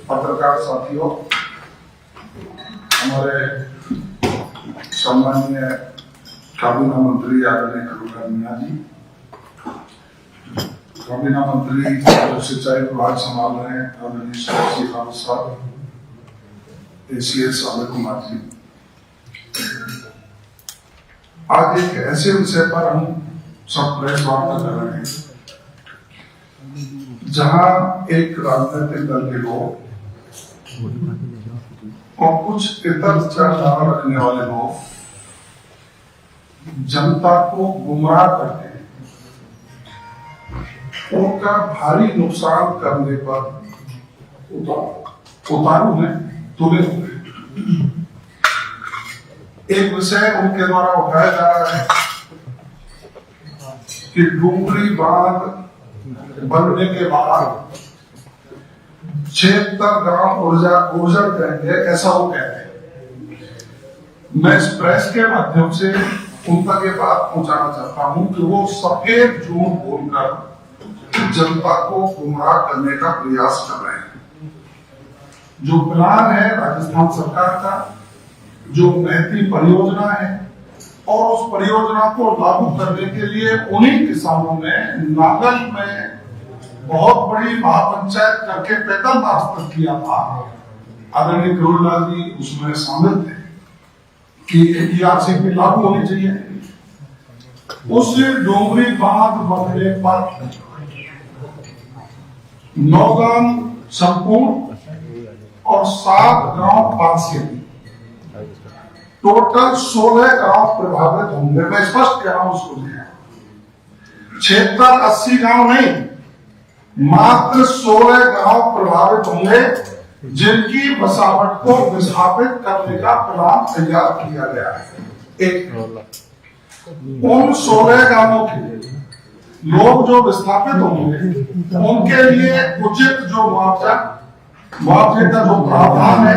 पत्रकार साथियों, हमारे सम्माननीय काबीना मंत्री आदरणीय करुणा मीणा जी, काबीना मंत्री सिंचाई विभाग संभाल रहे हैं आदरणीय श्री रावत साहब, ACS अमित कुमार जी, आज एक ऐसे विषय पर हम सब प्रेस वार्ता कर रहे हैं जहां एक राजनीतिक दल के लोग और कुछ इतर विचारधारा रखने वाले लोग जनता को गुमराह करते हैं, उनका भारी नुकसान करने पर उतारू में तुले हुए। एक विषय उनके द्वारा उठाया जा रहा है कि डुमरी बांध बनने के बाद 76 गांव ऊर्जा करेंगे, ऐसा वो कहते हैं। मैं इस प्रेस के माध्यम से उन तक ये बात पहुंचाना चाहता हूं कि वो सफेद झूठ बोलकर जनता को गुमराह करने का प्रयास कर रहे हैं। जो प्लान है राजस्थान सरकार का, जो महती परियोजना है, और उस परियोजना को लागू करने के लिए उन्हीं किसानों ने नागल में बहुत बड़ी महापंचायत करके पैदल रास्ता किया था। आदरणीय करुणा जी उसमें शामिल थे कि ERCP लागू होनी चाहिए। उस डोंगरी बांध बनने पर 9 गांव संपूर्ण और 7 गांव पास, टोटल 16 गांव प्रभावित होंगे। मैं स्पष्ट कह रहा हूं उसको, 76-80 गांव नहीं, मात्र 16 गांव प्रभावित होंगे जिनकी बसावट को विस्थापित करने का प्लान तैयार किया गया है। एक उन 16 गांवों के लोग जो विस्थापित होंगे उनके लिए उचित जो मुआवजे का जो प्रावधान है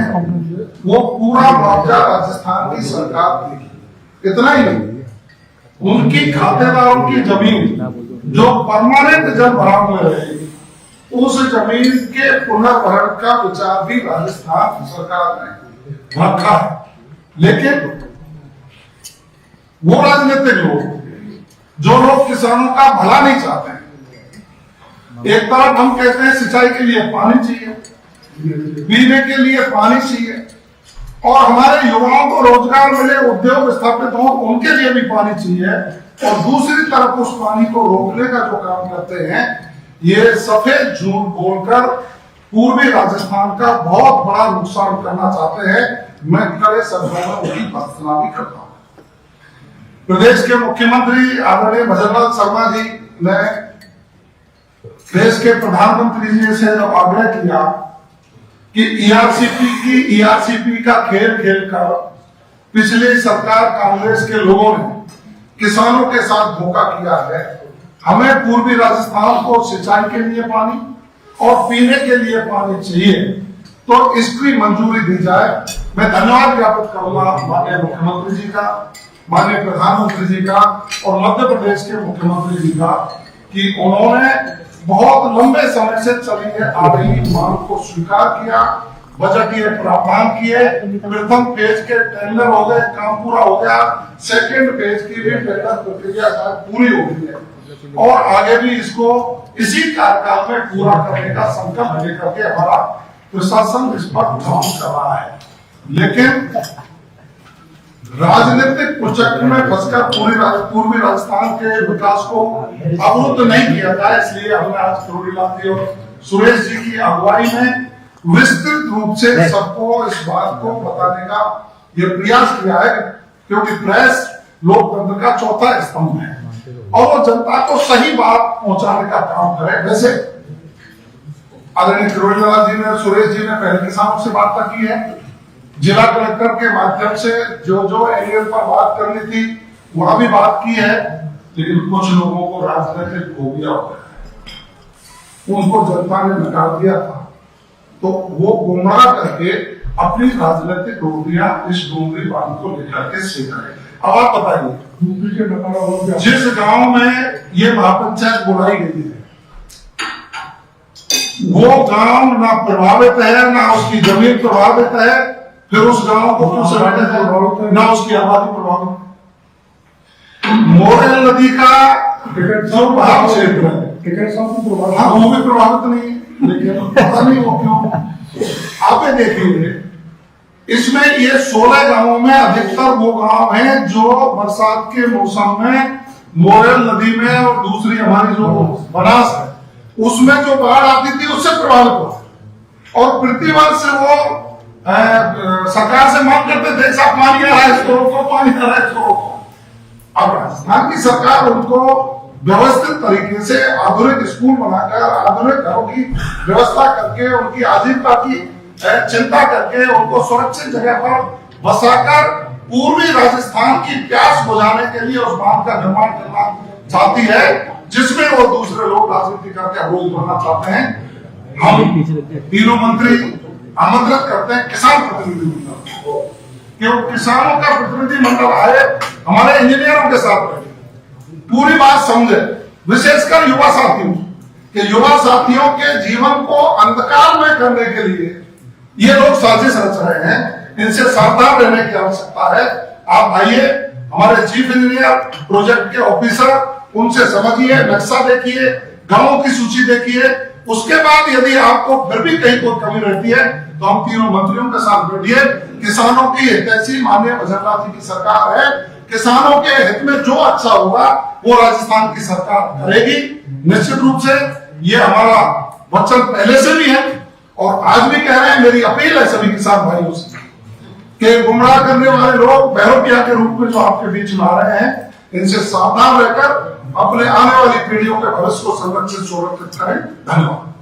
वो पूरा मुआवजा राजस्थान की सरकार देगी। इतना ही नहीं, उनकी खातेदारों की जमीन जो परमानेंट जल भराव में रहेगी, उस जमीन के पुनर्भरण का विचार भी राजस्थान सरकार ने रखा है। लेकिन वो राजनीतिक लोग, जो लोग किसानों का भला नहीं चाहते हैं, एक तरफ हम कहते हैं सिंचाई के लिए पानी चाहिए, पीने के लिए पानी चाहिए, और हमारे युवाओं को रोजगार मिले, उद्योग स्थापित हो, उनके लिए भी पानी चाहिए, और दूसरी तरफ उस पानी को रोकने का जो काम करते हैं, ये सफेद झूठ बोलकर पूर्वी राजस्थान का बहुत बड़ा नुकसान करना चाहते हैं। मैं कड़े शब्दों में उनकी भर्त्सना भी करता हूं। प्रदेश के मुख्यमंत्री आदरणीय भजनलाल शर्मा जी ने देश के प्रधानमंत्री जी से जब आग्रह किया कि ERCP का खेल खेलकर पिछली सरकार कांग्रेस के लोगों ने किसानों के साथ धोखा किया है, हमें पूर्वी राजस्थान को सिंचाई के लिए पानी और पीने के लिए पानी चाहिए, तो इसकी मंजूरी दी जाए। मैं धन्यवाद ज्ञापित करूंगा माननीय मुख्यमंत्री जी का, माननीय प्रधानमंत्री जी का और मध्य प्रदेश के मुख्यमंत्री जी का कि उन्होंने बहुत लंबे समय से चली आ रही मांग को स्वीकार किया, बजटीय प्रावधान किए, प्रथम फेज के टेंडर हो गए, काम पूरा हो गया, सेकंड फेज की भी टेंडर प्रक्रिया पूरी हो गई है, और आगे भी इसको इसी कार्यकाल में पूरा करने का संकल्प लेकर के हमारा प्रशासन इस पर काम कर रहा है। लेकिन राजनीतिक कुचक्र में फंसकर पूर्वी राजस्थान के विकास को अवरुद्ध नहीं किया जाए, इसलिए हमने आज करुणीलाल जी और सुरेश जी की अगुवाई में विस्तृत रूप से सबको इस बात को बताने का ये प्रयास किया है, क्योंकि प्रेस लोकतंत्र का चौथा स्तंभ है और वो जनता को सही बात पहुंचाने का काम करे। वैसे आदरणीय करुणीलाल जी ने, सुरेश जी ने पहले किसानों से वार्ता की है, जिला कलेक्टर के माध्यम से जो एरियल पर बात करनी थी वहां भी बात की है, लेकिन कुछ लोगों को राजनीतिक फोबिया हो गया, उनको जनता ने नकार दिया था, तो वो गुमराह करके अपनी राजनीतिक रोटियां इस डोंगरी बांध को लेकर के सेक रहे। अब आप बताइए, जिस गांव में ये महापंचायत बुलाई गई है, वो गांव ना प्रभावित है, ना उसकी जमीन प्रभावित है, फिर उस गांव को क्यों समेटे थे? ना उसकी आबादी प्रभावित। मोरेल नदी का जो भाग क्षेत्र है, हाँ, वो भी प्रभावित नहीं है, लेकिन पता नहीं वो क्यों। आप देखिए, इसमें ये 16 गांवों में अधिकतर वो गांव हैं जो बरसात के मौसम में मोरेल नदी में और दूसरी हमारी जो बनास है उसमें जो बाढ़ आती थी उससे प्रभावित हुआ। और प्रतिवर्ष वो सरकार से मांग करते थे, साहब पानी आ रहा है इसको रोको, पानी आ रहा है इसको रोको। अब राजस्थान की सरकार उनको व्यवस्थित तरीके से आधुनिक स्कूल बनाकर, आधुनिक घरों की व्यवस्था करके, उनकी आजीविका की चिंता करके, उनको सुरक्षित जगह पर बसाकर पूर्वी राजस्थान की प्यास बुझाने के लिए उस बांध का निर्माण करना चाहती है, जिसमें वो दूसरे लोग राजनीति करके रोक करना चाहते हैं। हम तीनों मंत्री आमंत्रित करते हैं किसान प्रतिनिधि मंडल को कि वो किसानों का प्रतिनिधि मंडल आए, हमारे इंजीनियरों के साथ रहे, पूरी बात समझे, विशेषकर युवा साथियों के, युवा साथियों के जीवन को अंधकार में करने के लिए ये लोग साजिश रच रहे हैं। इनसे सावधान रहने की आवश्यकता है। आप आइए, हमारे चीफ इंजीनियर, प्रोजेक्ट के ऑफिसर, उनसे समझिए, नक्शा देखिए, गांवों की सूची देखिए, उसके बाद यदि आपको फिर भी कहीं कोई कमी रहती है तो हम तीनों मंत्रियों के साथ बैठिए। किसानों की हितैषी माननीय भजनलाल जी की सरकार है, किसानों के हित में जो अच्छा होगा वो राजस्थान की सरकार करेगी। निश्चित रूप से ये हमारा वचन पहले से भी है और आज भी कह रहे हैं। मेरी अपील है सभी किसान भाइयों से कि गुमराह करने वाले लोग बहरोपिया के रूप में जो आपके बीच में आ रहे हैं, इनसे सावधान रहकर अपने आने वाली पीढ़ियों के भविष्य को संरक्षित सुरक्षित करें। धन्यवाद।